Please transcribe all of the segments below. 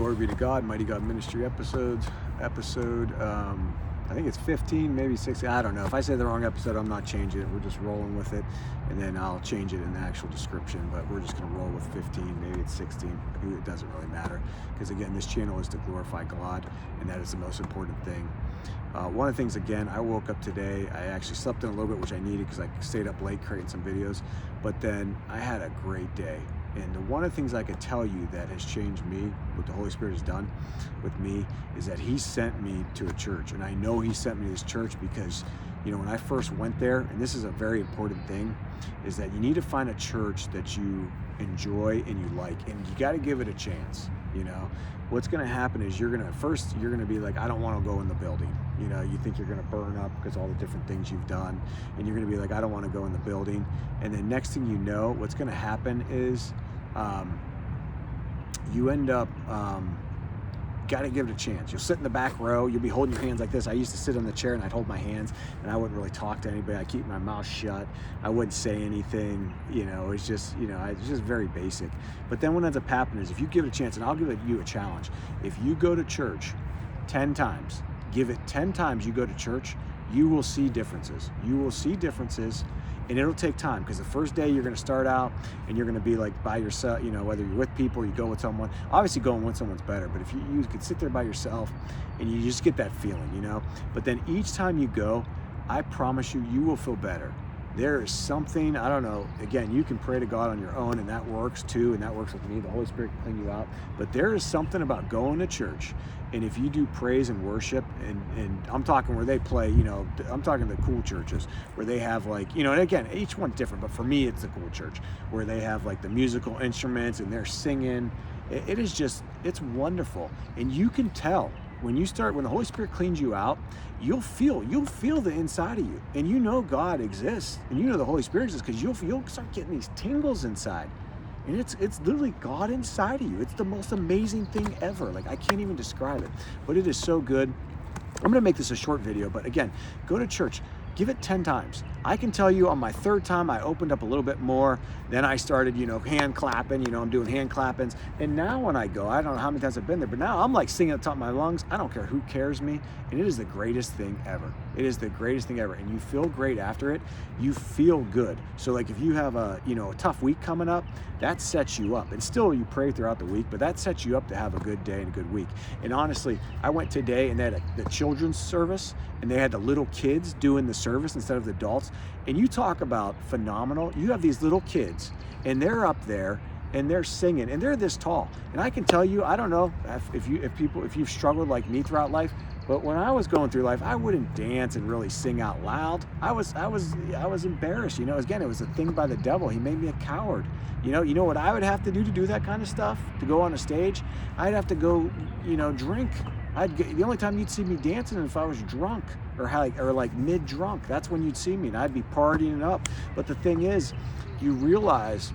Glory be to God, Mighty God Ministry episode, I think it's 15, maybe 16, I don't know. If I say the wrong episode, I'm not changing it. We're just rolling with it, and then I'll change it in the actual description, but we're just gonna roll with 15, maybe it's 16. It doesn't really matter, because again, this channel is to glorify God, and that is the most important thing. One of the things, again, I woke up today, I actually slept in a little bit, which I needed because I stayed up late creating some videos, but then I had a great day. And one of the things I could tell you that has changed me, what the Holy Spirit has done with me, is that He sent me to a church. And I know He sent me to this church because, you know, when I first went there, and this is a very important thing, is that you need to find a church that you enjoy and you like, and you got to give it a chance. You know, what's going to happen is you're going to be like, I don't want to go in the building. You know, you think you're going to burn up because all the different things you've done, and you're going to be like, I don't want to go in the building. And then next thing you know, what's going to happen is you end up got to give it a chance. You'll sit in the back row, you'll be holding your hands like this. I used to sit on the chair and I'd hold my hands, and I wouldn't really talk to anybody. I keep my mouth shut. I wouldn't say anything. You know, it's just, you know, it's just very basic. But then what ends up happening is, if you give it a chance, and I'll give you a challenge, if you go to church 10 times, give it 10 times you go to church, you will see differences. You will see differences. And it'll take time, because the first day you're going to start out and you're going to be like by yourself, you know, whether you're with people or you go with someone. Obviously going with someone's better, but if you could sit there by yourself and you just get that feeling, you know. But then each time you go, I promise you, you will feel better. There is something, I don't know, again, you can pray to God on your own, and that works too, and that works with me. The Holy Spirit can clean you out. But there is something about going to church, and if you do praise and worship, and I'm talking where they play, you know, I'm talking the cool churches where they have, like, you know, and again, each one's different, but for me, it's the cool church where they have like the musical instruments and they're singing. It is just, it's wonderful. And you can tell when the Holy Spirit cleans you out, you'll feel the inside of you, and you know God exists, and you know the Holy Spirit exists, because you'll start getting these tingles inside, and it's literally God inside of you. It's the most amazing thing ever. Like, I can't even describe it, but it is so good. I'm gonna make this a short video, but again, go to church. Give it 10 times. I can tell you on my third time, I opened up a little bit more. Then I started, you know, hand clapping, you know, I'm doing hand clappings. And now when I go, I don't know how many times I've been there, but now I'm like singing at the top of my lungs. I don't care who cares me. And it is the greatest thing ever. It is the greatest thing ever. And you feel great after it. You feel good. So like, if you have a, you know, a tough week coming up, that sets you up. And still you pray throughout the week, but that sets you up to have a good day and a good week. And honestly, I went today and they had the children's service, and they had the little kids doing the service instead of the adults. And you talk about phenomenal. You have these little kids, and they're up there and they're singing, and they're this tall. And I can tell you, I don't know if you've struggled like me throughout life, but when I was going through life, I wouldn't dance and really sing out loud. I was embarrassed. You know, again, it was a thing by the devil. He made me a coward. You know what I would have to do that kind of stuff, to go on a stage? I'd have to go, you know, drink. The only time you'd see me dancing is if I was drunk or like mid-drunk. That's when you'd see me, and I'd be partying up. But the thing is, you realize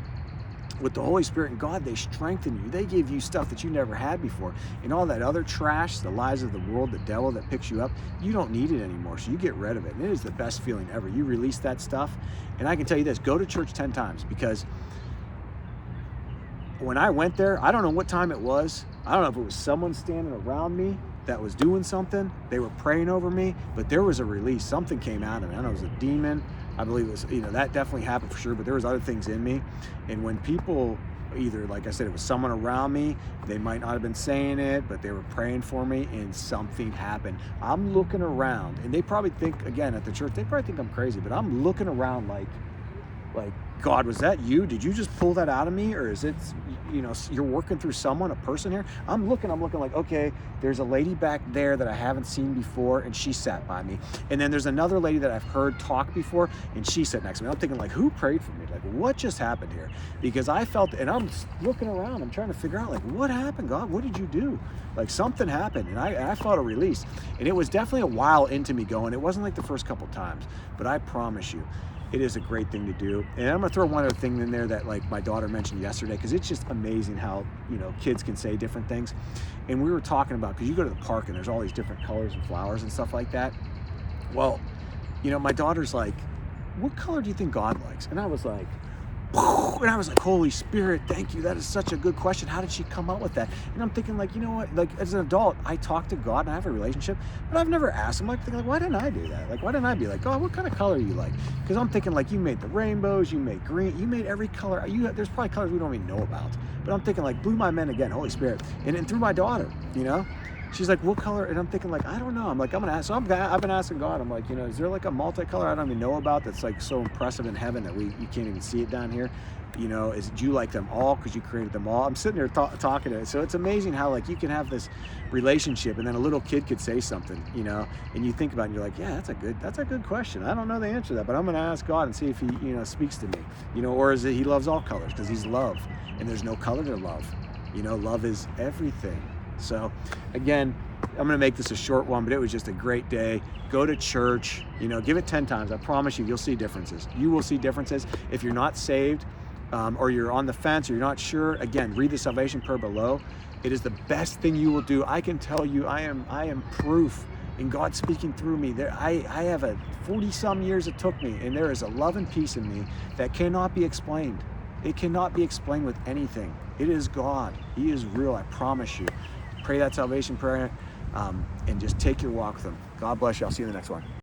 with the Holy Spirit and God, they strengthen you. They give you stuff that you never had before. And all that other trash, the lies of the world, the devil that picks you up, you don't need it anymore. So you get rid of it. And it is the best feeling ever. You release that stuff. And I can tell you this, go to church 10 times, because when I went there, I don't know what time it was. I don't know if it was someone standing around me that was doing something. They were praying over me, but there was a release. Something came out of me. I don't know, it was a demon. I believe it was, you know, that definitely happened for sure, but there was other things in me. And when people, either, like I said, it was someone around me, they might not have been saying it, but they were praying for me, and something happened. I'm looking around, and they probably think, again, at the church, they probably think I'm crazy, but I'm looking around like, God, was that you? Did you just pull that out of me? Or is it, you know, you're working through someone, a person here? I'm looking like, okay, there's a lady back there that I haven't seen before, and she sat by me. And then there's another lady that I've heard talk before, and she sat next to me. I'm thinking, like, who prayed for me? Like, what just happened here? Because I felt, and I'm looking around, I'm trying to figure out, like, what happened, God? What did you do? Like, something happened, and I felt a release. And it was definitely a while into me going. It wasn't like the first couple times, but I promise you, it is a great thing to do. And I'm gonna throw one other thing in there that, like, my daughter mentioned yesterday, because it's just amazing how, you know, kids can say different things. And we were talking about, because you go to the park and there's all these different colors and flowers and stuff like that. Well, you know, my daughter's like, what color do you think God likes? And I was like, And I was like, Holy Spirit, thank you. That is such a good question. How did she come up with that? And I'm thinking, like, you know what? Like, as an adult, I talk to God and I have a relationship, but I've never asked him. Like, thinking, like, why didn't I do that? Like, why didn't I be like, God, what kind of color you like? Because I'm thinking, like, you made the rainbows, you made green, you made every color. There's probably colors we don't even know about. But I'm thinking, like, blew my mind again, Holy Spirit. And through my daughter, you know? She's like, what color? And I'm thinking, like, I don't know. I'm like, I'm gonna ask. So I've been asking God. I'm like, you know, is there like a multicolor I don't even know about that's like so impressive in heaven that you can't even see it down here? You know, do you like them all because you created them all? I'm sitting there talking to it. So it's amazing how like you can have this relationship and then a little kid could say something, you know, and you think about it and you're like, yeah, that's a good question. I don't know the answer to that, but I'm gonna ask God and see if he, you know, speaks to me, you know, or is it he loves all colors because he's love and there's no color to love. You know, love is everything. So again, I'm going to make this a short one, but it was just a great day. Go to church, you know, give it 10 times. I promise you'll see differences. You will see differences. If you're not saved or you're on the fence or you're not sure, again, read the salvation prayer below. It is the best thing you will do. I can tell you, I am proof in God speaking through me. I have a 40-some years it took me, and there is a love and peace in me that cannot be explained. It cannot be explained with anything. It is God. He is real, I promise you. Pray that salvation prayer and just take your walk with him. God bless you. I'll see you in the next one.